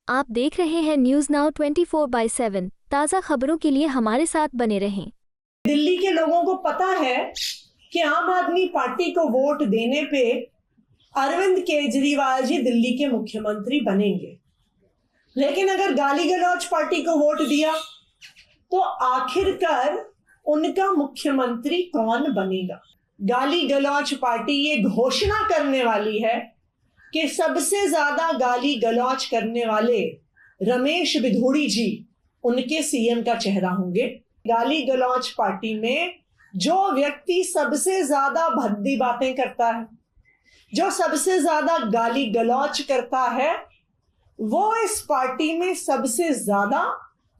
आप देख रहे हैं न्यूज नाउ 24/7 ताज़ा खबरों के लिए हमारे साथ बने रहें। दिल्ली के लोगों को पता है कि आम आदमी पार्टी को वोट देने पे अरविंद केजरीवाल जी दिल्ली के मुख्यमंत्री बनेंगे, लेकिन अगर गाली गलौज पार्टी को वोट दिया तो आखिरकार उनका मुख्यमंत्री कौन बनेगा। गाली गलौज पार्टी ये घोषणा करने वाली है कि सबसे ज्यादा गाली गलौज करने वाले रमेश बिधूड़ी जी उनके सीएम का चेहरा होंगे। गाली गलौज पार्टी में जो व्यक्ति सबसे ज्यादा भद्दी बातें करता है, जो सबसे ज्यादा गाली गलौज करता है, वो इस पार्टी में सबसे ज्यादा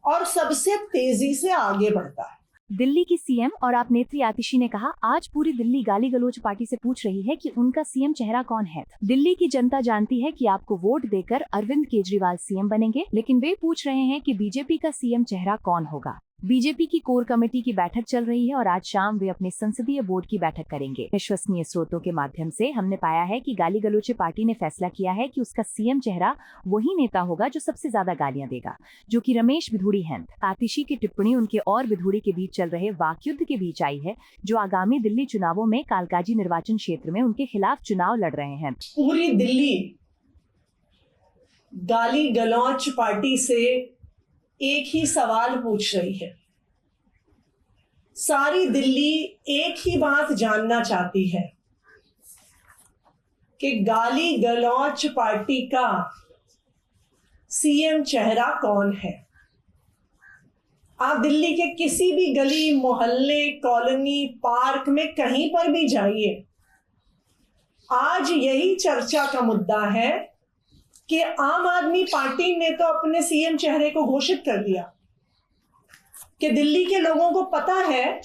और सबसे तेजी से आगे बढ़ता है। दिल्ली की सीएम और आप नेत्री आतिशी ने कहा, आज पूरी दिल्ली गाली गलौज पार्टी से पूछ रही है कि उनका सीएम चेहरा कौन है। दिल्ली की जनता जानती है कि आपको वोट देकर अरविंद केजरीवाल सीएम बनेंगे, लेकिन वे पूछ रहे हैं कि बीजेपी का सीएम चेहरा कौन होगा। बीजेपी की कोर कमेटी की बैठक चल रही है और आज शाम वे अपने संसदीय बोर्ड की बैठक करेंगे। विश्वसनीय स्रोतों के माध्यम से हमने पाया है कि गाली गलौच पार्टी ने फैसला किया है कि उसका सीएम चेहरा वही नेता होगा जो सबसे ज्यादा गालियां देगा, जो कि रमेश बिधूड़ी हैं। आतिशी की टिप्पणी उनके और बिधूड़ी के बीच चल रहे वाकयुद्ध के बीच आई है, जो आगामी दिल्ली चुनावों में कालकाजी निर्वाचन क्षेत्र में उनके खिलाफ चुनाव लड़ रहे हैं। पूरी दिल्ली गाली गलौच पार्टी से एक ही सवाल पूछ रही है। सारी दिल्ली एक ही बात जानना चाहती है कि गाली गलौच पार्टी का सीएम चेहरा कौन है। आप दिल्ली के किसी भी गली, मोहल्ले, कॉलोनी, पार्क में कहीं पर भी जाइए, आज यही चर्चा का मुद्दा है कि आम आदमी पार्टी ने तो अपने सीएम चेहरे को घोषित कर दिया कि दिल्ली के लोगों को पता है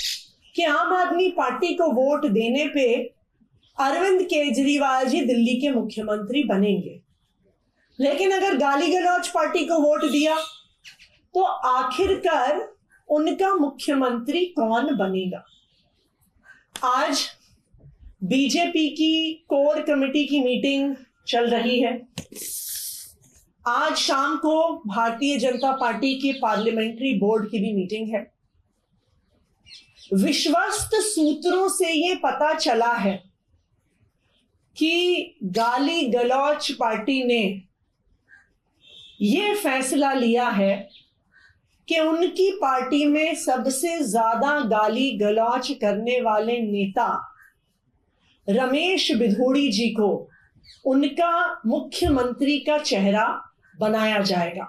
कि आम आदमी पार्टी को वोट देने पे अरविंद केजरीवाल जी दिल्ली के मुख्यमंत्री बनेंगे, लेकिन अगर गाली गलौज पार्टी को वोट दिया तो आखिरकार उनका मुख्यमंत्री कौन बनेगा। आज बीजेपी की कोर कमेटी की मीटिंग चल रही है। आज शाम को भारतीय जनता पार्टी के पार्लियामेंट्री बोर्ड की भी मीटिंग है। विश्वस्त सूत्रों से ये पता चला है कि गाली गलौच पार्टी ने ये फैसला लिया है कि उनकी पार्टी में सबसे ज्यादा गाली गलौच करने वाले नेता रमेश बिधूड़ी जी को उनका मुख्यमंत्री का चेहरा बनाया जाएगा।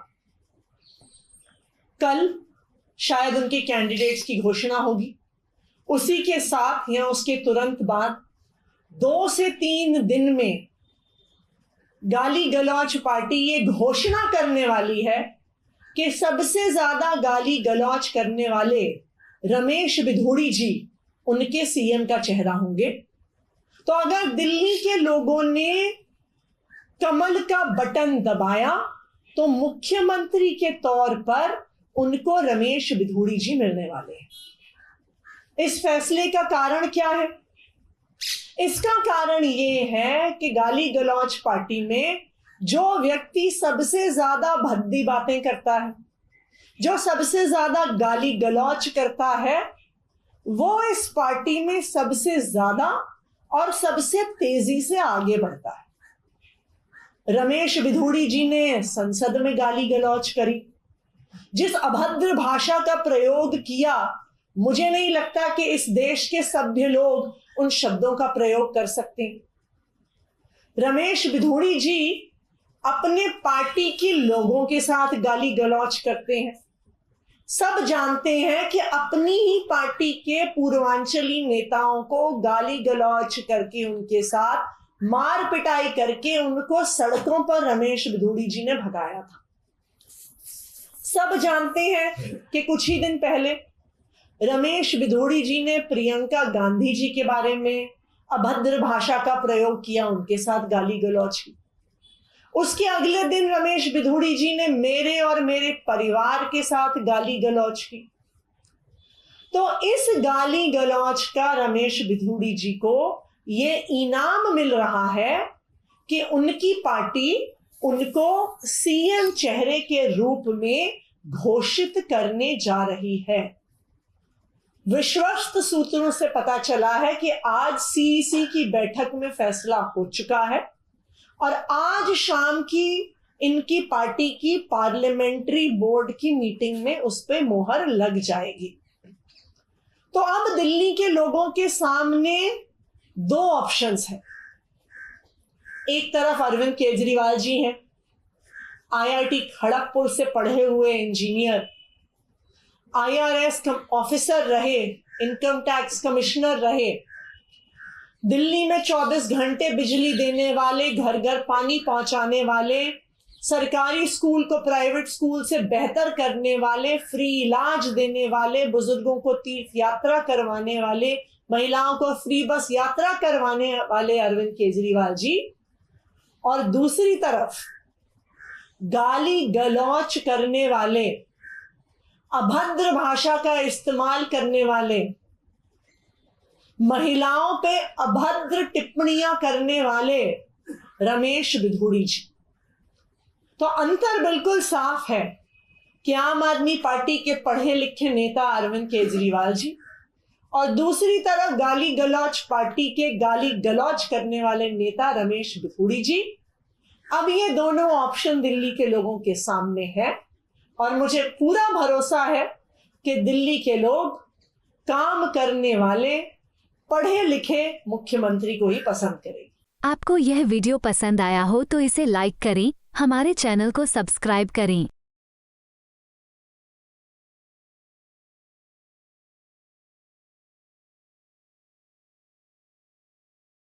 कल शायद उनके कैंडिडेट्स की घोषणा होगी। उसी के साथ या उसके तुरंत बाद 2 से 3 दिन में गाली गलौच पार्टी ये घोषणा करने वाली है कि सबसे ज्यादा गाली गलौच करने वाले रमेश बिधूड़ी जी उनके सीएम का चेहरा होंगे। तो अगर दिल्ली के लोगों ने कमल का बटन दबाया तो मुख्यमंत्री के तौर पर उनको रमेश बिधूड़ी जी मिलने वाले हैं। इस फैसले का कारण क्या है? इसका कारण ये है कि गाली गलौच पार्टी में जो व्यक्ति सबसे ज्यादा भद्दी बातें करता है, जो सबसे ज्यादा गाली गलौच करता है, वो इस पार्टी में सबसे ज्यादा और सबसे तेजी से आगे बढ़ता है। रमेश बिधूड़ी जी ने संसद में गाली गलौच करी, जिस अभद्र भाषा का प्रयोग किया, मुझे नहीं लगता कि इस देश के सभ्य लोग उन शब्दों का प्रयोग कर सकते हैं। रमेश बिधूड़ी जी अपने पार्टी के लोगों के साथ गाली गलौच करते हैं। सब जानते हैं कि अपनी ही पार्टी के पूर्वांचली नेताओं को गाली गलौच करके, उनके साथ मार पिटाई करके उनको सड़कों पर रमेश बिधूड़ी जी ने भगाया था। सब जानते हैं कि कुछ ही दिन पहले रमेश बिधूड़ी जी ने प्रियंका गांधी जी के बारे में अभद्र भाषा का प्रयोग किया, उनके साथ गाली गलौच की। उसके अगले दिन रमेश बिधूड़ी जी ने मेरे और मेरे परिवार के साथ गाली गलौच की। तो इस गाली गलौच का रमेश बिधूड़ी जी को ये इनाम मिल रहा है कि उनकी पार्टी उनको सीएम चेहरे के रूप में घोषित करने जा रही है। विश्वस्त सूत्रों से पता चला है कि आज सीईसी की बैठक में फैसला हो चुका है और आज शाम की इनकी पार्टी की पार्लियामेंट्री बोर्ड की मीटिंग में उस पर मोहर लग जाएगी। तो अब दिल्ली के लोगों के सामने दो ऑप्शंस हैं। एक तरफ अरविंद केजरीवाल जी हैं, आईआईटी खड़गपुर से पढ़े हुए इंजीनियर, आईआरएस ऑफिसर रहे, इनकम टैक्स कमिश्नर रहे, दिल्ली में 24 घंटे बिजली देने वाले, घर घर पानी पहुंचाने वाले, सरकारी स्कूल को प्राइवेट स्कूल से बेहतर करने वाले, फ्री इलाज देने वाले, बुजुर्गों को तीर्थ यात्रा करवाने वाले, महिलाओं को फ्री बस यात्रा करवाने वाले अरविंद केजरीवाल जी, और दूसरी तरफ गाली गलौच करने वाले, अभद्र भाषा का इस्तेमाल करने वाले, महिलाओं पे अभद्र टिप्पणियां करने वाले रमेश बिधूड़ी जी। तो अंतर बिल्कुल साफ है कि आम आदमी पार्टी के पढ़े लिखे नेता अरविंद केजरीवाल जी और दूसरी तरफ गाली गलौच पार्टी के गाली गलौच करने वाले नेता रमेश बिधूड़ी जी। अब ये दोनों ऑप्शन दिल्ली के लोगों के सामने है और मुझे पूरा भरोसा है कि दिल्ली के लोग काम करने वाले पढ़े लिखे मुख्यमंत्री को ही पसंद करेंगे। आपको यह वीडियो पसंद आया हो तो इसे लाइक करें, हमारे चैनल को सब्सक्राइब करें।